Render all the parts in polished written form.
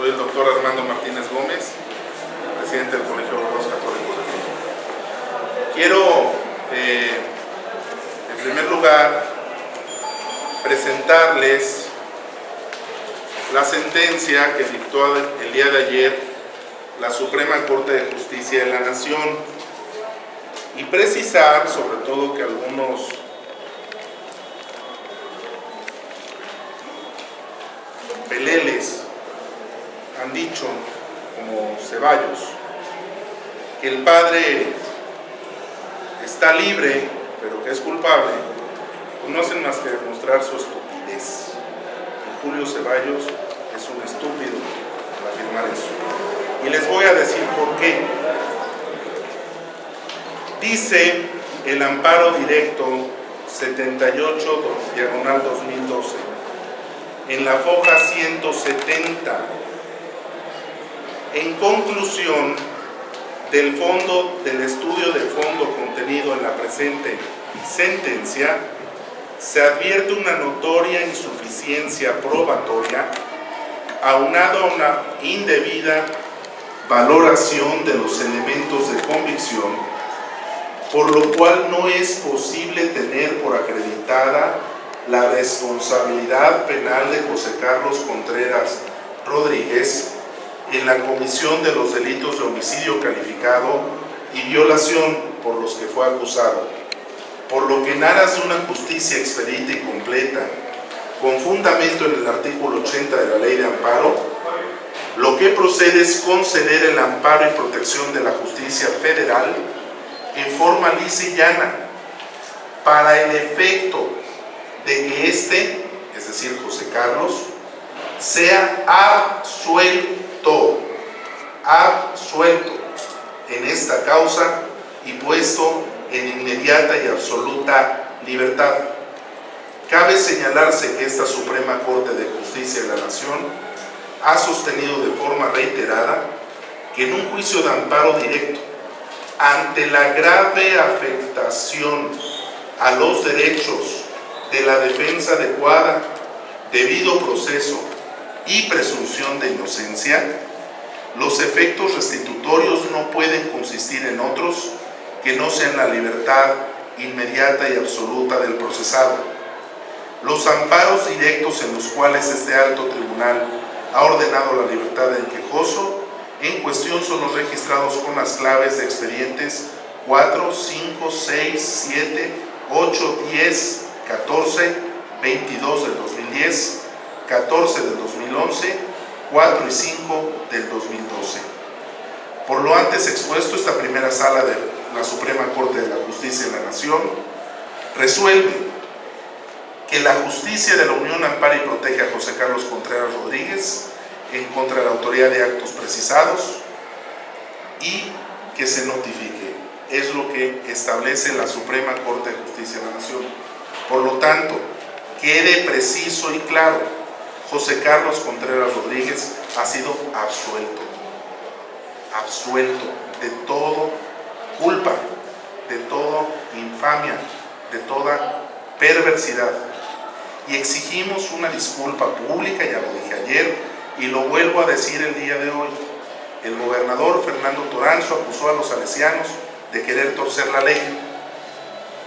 Soy el doctor Armando Martínez Gómez, presidente del Colegio de Abogados Católicos de México. Quiero, en primer lugar, presentarles la sentencia que dictó el día de ayer la Suprema Corte de Justicia de la Nación y precisar, sobre todo, que algunos peleles han dicho, como Ceballos, que el padre está libre, pero que es culpable, pues no hacen más que demostrar su estupidez. Y Julio Ceballos es un estúpido al afirmar eso. Y les voy a decir por qué. Dice el amparo directo 78/2012, en la foja 170, en conclusión del estudio de fondo contenido en la presente sentencia, se advierte una notoria insuficiencia probatoria aunado a una indebida valoración de los elementos de convicción, por lo cual no es posible tener por acreditada la responsabilidad penal de José Carlos Contreras Rodríguez en la comisión de los delitos de homicidio calificado y violación por los que fue acusado, por lo que en aras de una justicia expedita y completa, con fundamento en el artículo 80 de la Ley de Amparo, lo que procede es conceder el amparo y protección de la justicia federal en forma lisa y llana, para el efecto de que éste, es decir, José Carlos, sea absuelto en esta causa y puesto en inmediata y absoluta libertad. Cabe señalarse que esta Suprema Corte de Justicia de la Nación ha sostenido de forma reiterada que en un juicio de amparo directo, ante la grave afectación a los derechos de la defensa adecuada, debido proceso y presunción de inocencia, los efectos restitutorios no pueden consistir en otros que no sean la libertad inmediata y absoluta del procesado. Los amparos directos en los cuales este alto tribunal ha ordenado la libertad del quejoso en cuestión son los registrados con las claves de expedientes 4, 5, 6, 7, 8, 10, 14, 22 del 2010, 14 del 2011, 4 y 5 del 2012. Por lo antes expuesto, esta primera sala de la Suprema Corte de la Justicia de la Nación resuelve que la justicia de la Unión ampara y protege a José Carlos Contreras Rodríguez en contra de la autoridad de actos precisados y que se notifique. Es lo que establece la Suprema Corte de Justicia de la Nación. Por lo tanto, quede preciso y claro, José Carlos Contreras Rodríguez ha sido absuelto de todo culpa, de toda infamia, de toda perversidad. Y exigimos una disculpa pública, ya lo dije ayer, y lo vuelvo a decir el día de hoy. El gobernador Fernando Toranzo acusó a los salesianos de querer torcer la ley.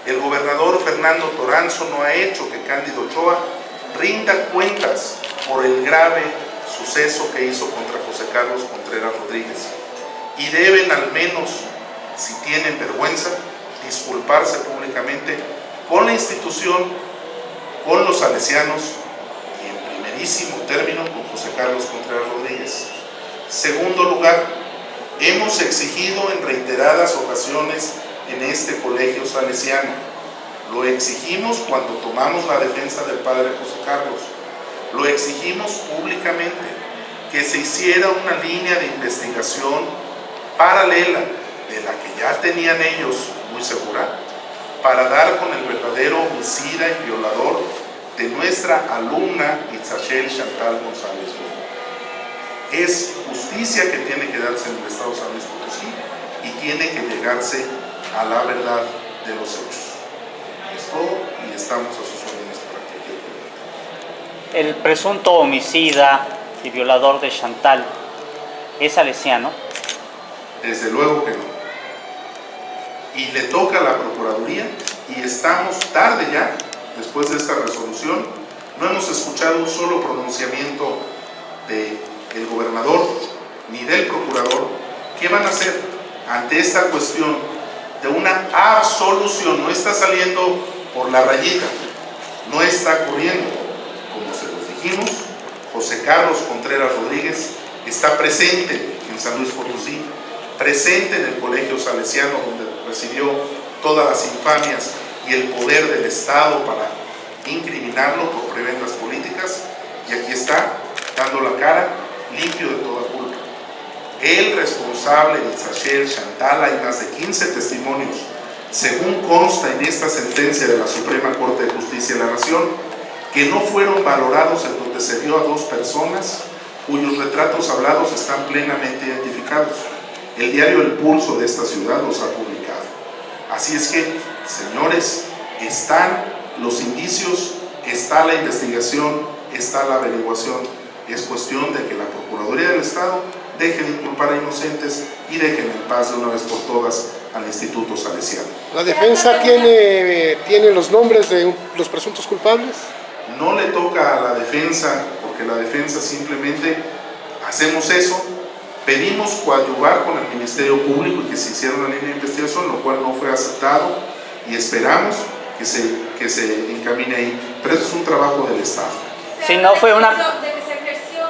El gobernador Fernando Toranzo no ha hecho que Cándido Ochoa rinda cuentas por el grave suceso que hizo contra José Carlos Contreras Rodríguez. Y deben, al menos, si tienen vergüenza, disculparse públicamente con la institución, con los salesianos y, en primerísimo término, con José Carlos Contreras Rodríguez. Segundo lugar, hemos exigido en reiteradas ocasiones en este colegio salesiano. Lo exigimos cuando tomamos la defensa del padre José Carlos. Lo exigimos públicamente, que se hiciera una línea de investigación paralela de la que ya tenían ellos muy segura, para dar con el verdadero homicida y violador de nuestra alumna Itzachel Chantal González. Es justicia que tiene que darse en el estado de San Luis Potosí y tiene que llegarse a la verdad de los hechos. Es todo y estamos a sus órdenes para cualquier pregunta. El presunto homicida el violador de Chantal es salesiano? Desde luego que no. Y le toca a la Procuraduría, y estamos tarde ya, después de esta resolución. No hemos escuchado un solo pronunciamiento del gobernador ni del procurador. ¿Qué van a hacer ante esta cuestión de una absolución? No está saliendo por la rayita, no está corriendo. Como se los dijimos, José Carlos Contreras Rodríguez está presente en San Luis Potosí, presente en el Colegio Salesiano, donde recibió todas las infamias y el poder del Estado para incriminarlo por prebendas políticas, y aquí está, dando la cara, limpio de toda culpa. El responsable de Ixachel, Chantal, hay más de 15 testimonios, según consta en esta sentencia de la Suprema Corte de Justicia de la Nación, que no fueron valorados, en donde se vio a dos personas cuyos retratos hablados están plenamente identificados. El diario El Pulso de esta ciudad los ha publicado. Así es que, señores, están los indicios, está la investigación, está la averiguación. Es cuestión de que la Procuraduría del Estado deje de inculpar a inocentes y dejen en paz de una vez por todas al Instituto Salesiano. ¿La defensa tiene los nombres de los presuntos culpables? No le toca a la defensa, porque la defensa simplemente hacemos eso. Pedimos coadyuvar con el Ministerio Público y que se hiciera una línea de investigación, lo cual no fue aceptado, y esperamos que se encamine ahí. Pero eso es un trabajo del Estado. Si no fue una... De que se ejerció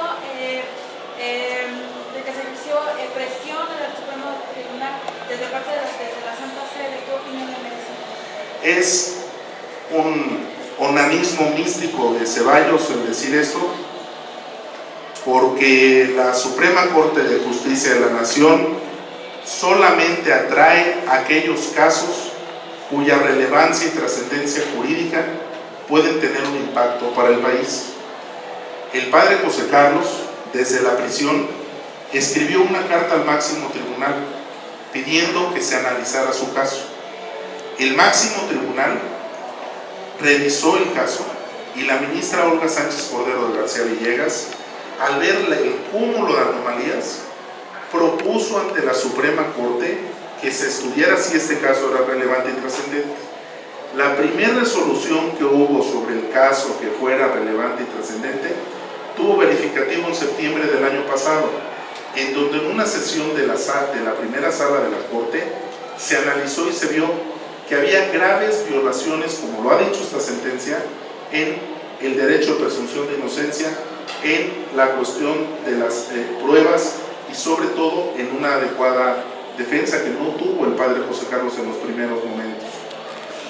presión en el Supremo Tribunal desde parte de la Santa Sede, ¿qué opinión le merece? Es un onanismo místico de Ceballos el decir esto, porque la Suprema Corte de Justicia de la Nación solamente atrae aquellos casos cuya relevancia y trascendencia jurídica pueden tener un impacto para el país. El padre José Carlos, desde la prisión, escribió una carta al máximo tribunal pidiendo que se analizara su caso. El máximo tribunal revisó el caso, y la ministra Olga Sánchez Cordero de García Villegas, al ver el cúmulo de anomalías, propuso ante la Suprema Corte que se estudiara si este caso era relevante y trascendente. La primera resolución que hubo sobre el caso que fuera relevante y trascendente tuvo verificativo en septiembre del año pasado, en donde en una sesión de la primera sala de la Corte se analizó y se vio que había graves violaciones, como lo ha dicho esta sentencia, en el derecho de presunción de inocencia, en la cuestión de las pruebas, y sobre todo en una adecuada defensa que no tuvo el padre José Carlos en los primeros momentos.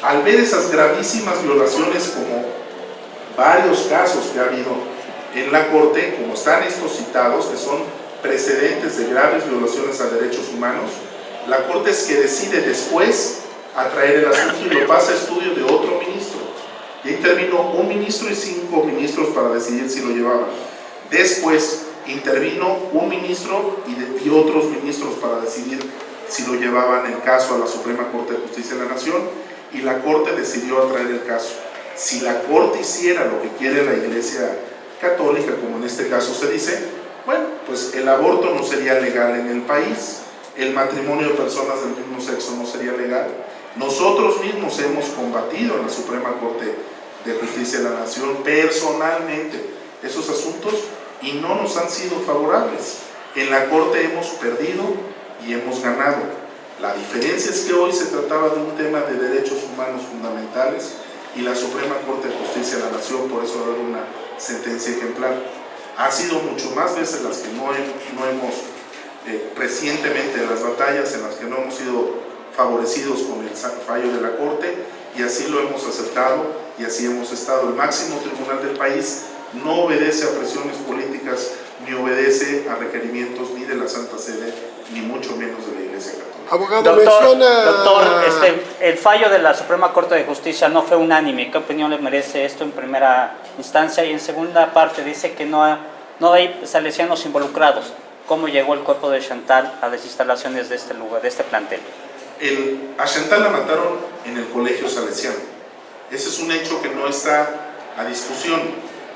Al ver esas gravísimas violaciones, como varios casos que ha habido en la Corte, como están estos citados, que son precedentes de graves violaciones a derechos humanos, la Corte es que decide después atraer el asunto y lo pasa a estudio de otro ministro. Ya intervino un ministro y 5 ministros para decidir si lo llevaban. Después intervino un ministro y otros ministros para decidir si lo llevaban el caso a la Suprema Corte de Justicia de la Nación, y la Corte decidió atraer el caso. Si la Corte hiciera lo que quiere la Iglesia Católica, como en este caso se dice, bueno, pues el aborto no sería legal en el país, el matrimonio de personas del mismo sexo no sería legal. Nosotros mismos hemos combatido en la Suprema Corte de Justicia de la Nación personalmente esos asuntos y no nos han sido favorables. En la Corte hemos perdido y hemos ganado. La diferencia es que hoy se trataba de un tema de derechos humanos fundamentales, y la Suprema Corte de Justicia de la Nación por eso ha dado una sentencia ejemplar. Ha sido mucho más veces las que no hemos recientemente, las batallas en las que no hemos sido favorecidos con el fallo de la Corte, y así lo hemos aceptado y así hemos estado. El máximo tribunal del país no obedece a presiones políticas, ni obedece a requerimientos ni de la Santa Sede, ni mucho menos de la Iglesia Católica. Abogado, doctor, el fallo de la Suprema Corte de Justicia no fue unánime. ¿Qué opinión le merece esto en primera instancia? Y en segunda parte dice que no hay salesianos involucrados. ¿Cómo llegó el cuerpo de Chantal a las instalaciones de este lugar, de este plantel? A Chantal la mataron en el Colegio Salesiano. Ese es un hecho que no está a discusión.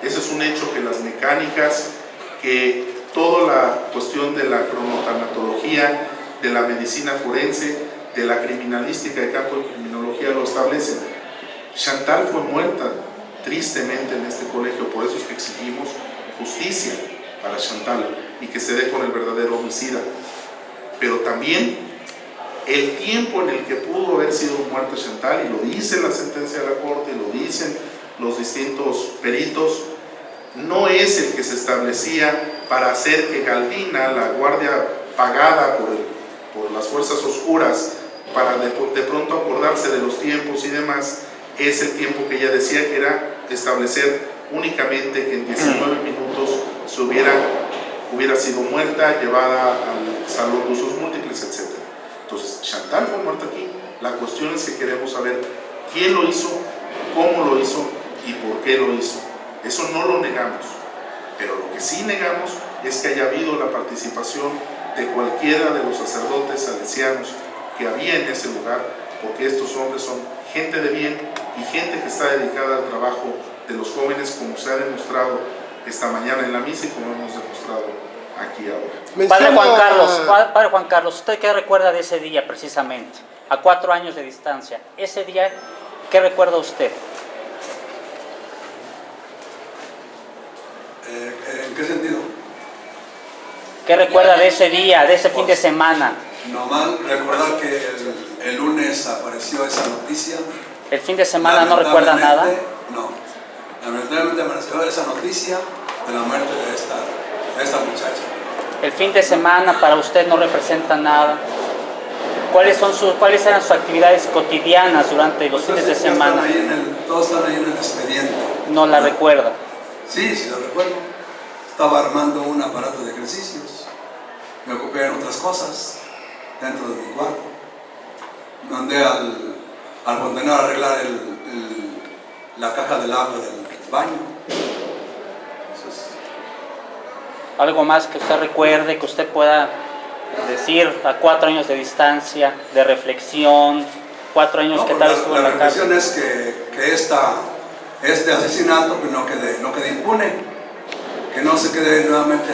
Ese es un hecho que las mecánicas que toda la cuestión de la cronotanatología, de la medicina forense, de la criminalística de campo de criminología lo establecen. Chantal fue muerta tristemente en este colegio, por eso es que exigimos justicia para Chantal y que se dé con el verdadero homicida. Pero también el tiempo en el que pudo haber sido muerta Chantal, y lo dice la sentencia de la Corte, lo dicen los distintos peritos, no es el que se establecía para hacer que Galvina, la guardia pagada por las fuerzas oscuras, para de pronto acordarse de los tiempos y demás, es el tiempo que ella decía que era establecer únicamente que en 19 minutos se hubiera sido muerta, llevada al salón de usos múltiples, etc. Entonces, Chantal fue muerta aquí. La cuestión es que queremos saber quién lo hizo, cómo lo hizo y por qué lo hizo. Eso no lo negamos, pero lo que sí negamos es que haya habido la participación de cualquiera de los sacerdotes salesianos que había en ese lugar, porque estos hombres son gente de bien y gente que está dedicada al trabajo de los jóvenes, como se ha demostrado esta mañana en la misa y como hemos demostrado aquí ahora. Padre Juan Carlos, ¿usted qué recuerda de ese día precisamente? A 4 años de distancia. Ese día, ¿qué recuerda usted? ¿En qué sentido? ¿Qué recuerda de ese día, de ese fin de semana? Nomás recordar que el lunes apareció esa noticia. ¿El fin de semana no recuerda nada? No. Lamentablemente apareció esa noticia de la muerte de esta muchacha. El fin de semana para usted no representa nada. ¿Cuáles eran sus actividades cotidianas durante los fines de semana? Todos están ahí en el expediente. ¿No la recuerda? Sí, sí lo recuerdo. Estaba armando un aparato de ejercicios. Me ocupé en otras cosas dentro de mi cuarto. Mandé al contenedor a arreglar la caja del agua del baño. ¿Algo más que usted recuerde, que usted pueda decir a 4 años de distancia, de reflexión, 4 años que tal vez estuvo en la cárcel? La reflexión es que este asesinato pues, no quede impune, que no se quede nuevamente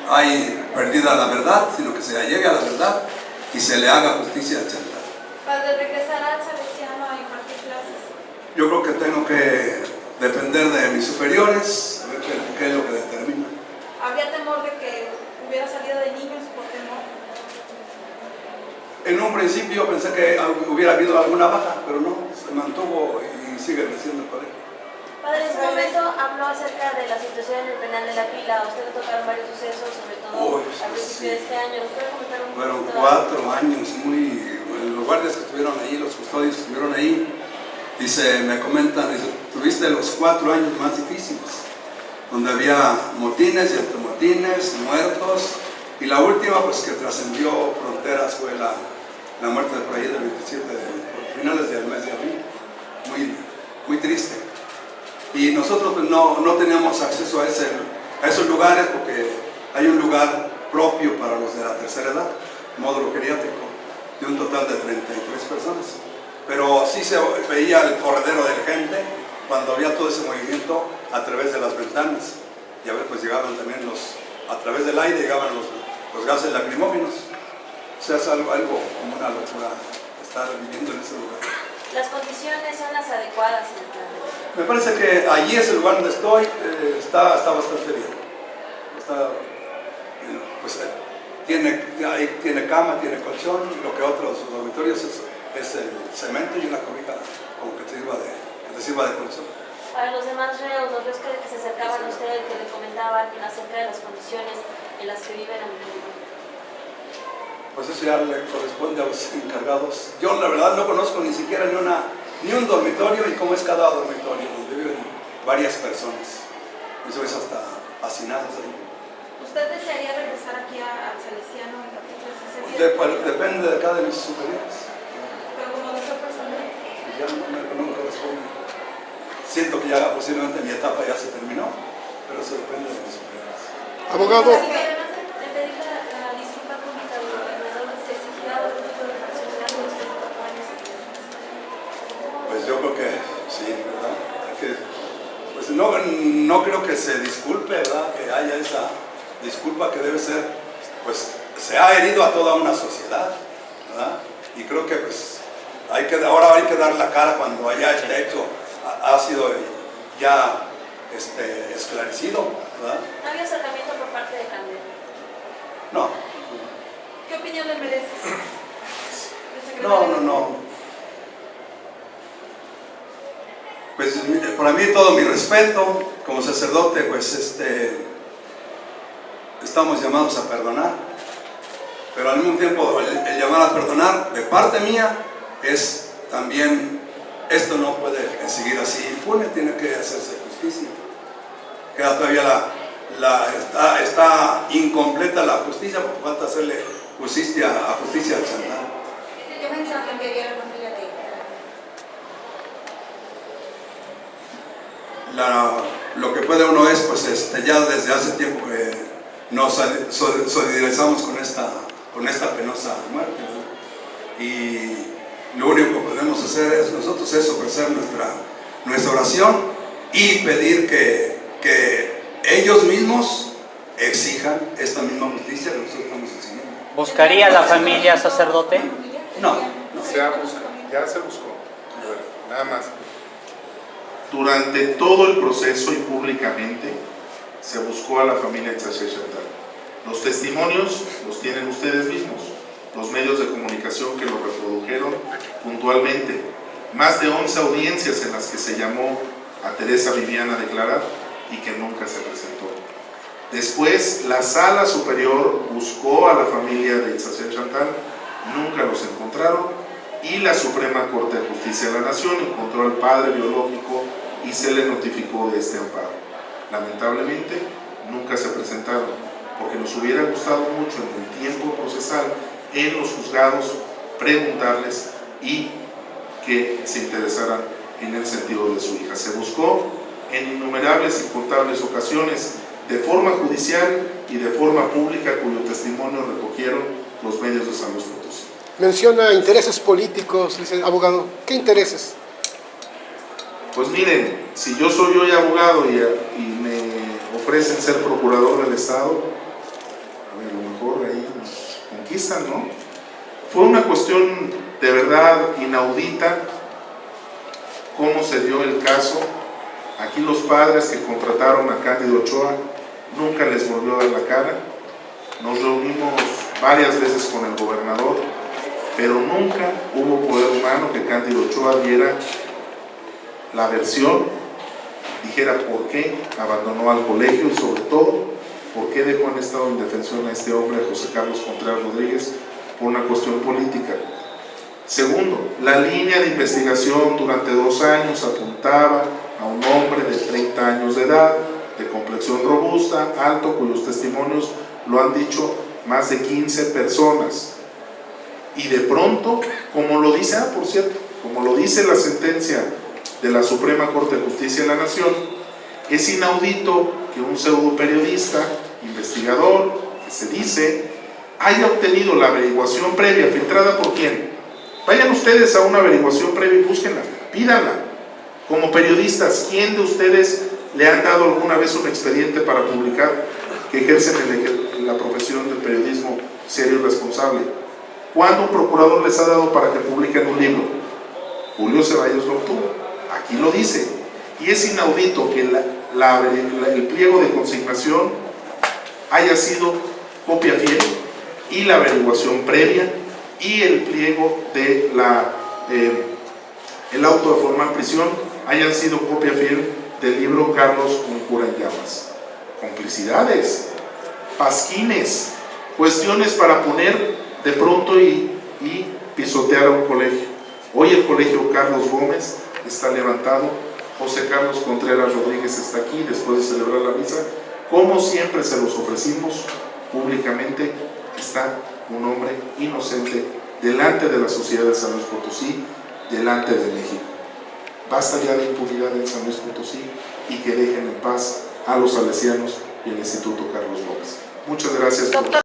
ahí perdida la verdad, sino que se llegue a la verdad y se le haga justicia a Chantal. Para regresar al Salesiano a impartir clases. Yo creo que tengo que depender de mis superiores, a ver qué es lo que determina. ¿Había temor de que hubiera salido de niños por temor? En un principio pensé que hubiera habido alguna baja, pero no, se mantuvo y sigue creciendo el colegio. Padre, en su momento habló acerca de la situación en el penal de La Pila. A usted le tocaron varios sucesos, sobre todo al principio de este año. ¿Nos puede comentar un poquito? Fueron 4 años, los guardias que estuvieron ahí, los custodios que estuvieron ahí, me comentan, tuviste los 4 años más difíciles, donde había motines y antimotines, muertos, y la última pues que trascendió fronteras fue la muerte de por ahí del 27 por finales del mes de abril, muy triste. Y nosotros pues, no teníamos acceso a esos lugares porque hay un lugar propio para los de la tercera edad, módulo geriátrico, de un total de 33 personas. Pero sí se veía el corredero de gente cuando había todo ese movimiento a través de las ventanas. Y a ver, pues llegaban también a través del aire llegaban los gases lacrimógenos. O sea, es algo como una locura estar viviendo en ese lugar. ¿Las condiciones son las adecuadas en el plan? Me parece que allí es el lugar donde estoy, está bastante bien. Tiene cama, tiene colchón, lo que otros dormitorios es el cemento y una cobija como que te sirva de colchón. Para los demás reos, los reos que se acercaban a usted, que le comentaban acerca de las condiciones en las que viven en el mundo. Pues eso ya le corresponde a los encargados. Yo la verdad no conozco ni siquiera ni un dormitorio y cómo es cada dormitorio, donde viven varias personas. Eso es hasta hacinados ahí. ¿Usted desearía regresar aquí al Salesiano en capítulos Depende de cada de mis superiores. Pero como deseo personal. Ya no me corresponde. Siento que ya posiblemente mi etapa ya se terminó, pero eso depende de mis superiores. Abogado. Además de pedir la disculpa pública del gobernador, ¿se exigirá algún tipo de personalidad de los 24 años? Pues yo creo que sí, ¿verdad? Pues no creo que se disculpe, ¿verdad? Que haya pues se ha herido a toda una sociedad, ¿verdad? Y creo que pues ahora hay que dar la cara cuando ya este hecho ha sido ya esclarecido, ¿verdad? ¿No había acercamiento por parte de Candela? No. ¿Qué opinión le merece? No. Pues para mí todo mi respeto, como sacerdote, pues estamos llamados a perdonar, pero al mismo tiempo el llamar a perdonar de parte mía es también, esto no puede seguir así impune, tiene que hacerse justicia. Queda todavía está incompleta la justicia, porque falta hacerle justicia al Chantal. ¿Qué mensaje enviaría a la familia de ella? Lo que puede uno es, pues ya desde hace tiempo que nos solidarizamos con esta penosa muerte, ¿verdad? Y lo único que podemos hacer es nosotros ofrecer nuestra oración y pedir que ellos mismos exijan esta misma justicia que nosotros estamos exigiendo. ¿Buscaría a la familia, sacerdote? No. Ya se buscó. A ver, nada más. Durante todo el proceso y públicamente se buscó a la familia Etzaché Chantal. Los testimonios los tienen ustedes mismos, los medios de comunicación que lo reprodujeron puntualmente. Más de 11 audiencias en las que se llamó a Teresa Viviana a declarar y que nunca se presentó. Después, la Sala Superior buscó a la familia de Etzaché Chantal, nunca los encontraron, y la Suprema Corte de Justicia de la Nación encontró al padre biológico y se le notificó de este amparo. Lamentablemente, nunca se presentaron, porque nos hubiera gustado mucho en el tiempo procesal, en los juzgados, preguntarles y que se interesaran en el sentido de su hija. Se buscó en innumerables y incontables ocasiones, de forma judicial y de forma pública, cuyo testimonio recogieron los medios de San Luis Potosí. Menciona intereses políticos, dice abogado. ¿Qué intereses? Pues miren, si yo soy hoy abogado y me ofrecen ser procurador del Estado, a lo mejor ahí nos conquistan, ¿no? Fue una cuestión de verdad inaudita cómo se dio el caso. Aquí los padres que contrataron a Cándido Ochoa nunca les volvió a dar la cara. Nos reunimos varias veces con el gobernador, pero nunca hubo poder humano que Cándido Ochoa diera la versión, dijera por qué abandonó al colegio y sobre todo por qué dejó en estado de indefensión a este hombre, a José Carlos Contreras Rodríguez, por una cuestión política. Segundo, la línea de investigación durante 2 años apuntaba a un hombre de 30 años de edad, de complexión robusta, alto, cuyos testimonios lo han dicho más de 15 personas. Y de pronto, como lo dice, por cierto, como lo dice la sentencia de la Suprema Corte de Justicia de la Nación, es inaudito que un pseudo periodista, investigador, que se dice, haya obtenido la averiguación previa, filtrada por quién. Vayan ustedes a una averiguación previa y búsquenla, pídanla. Como periodistas, ¿quién de ustedes le han dado alguna vez un expediente para publicar que ejercen la profesión del periodismo serio y responsable? ¿Cuándo un procurador les ha dado para que publiquen un libro? Julio Ceballos lo obtuvo, aquí lo dice. Y es inaudito que el pliego de consignación haya sido copia fiel y la averiguación previa y el pliego de el auto de formal prisión hayan sido copia fiel del libro Carlos, un cura en llamas. Complicidades, pasquines, cuestiones para poner de pronto y pisotear a un colegio. Hoy el colegio Carlos Gómez está levantado, José Carlos Contreras Rodríguez está aquí después de celebrar la misa. Como siempre se los ofrecimos públicamente, está un hombre inocente delante de la sociedad de San Luis Potosí, delante de México. Basta ya de impunidad en San Luis Potosí y que dejen en paz a los salesianos y el Instituto Carlos Gómez. Muchas gracias por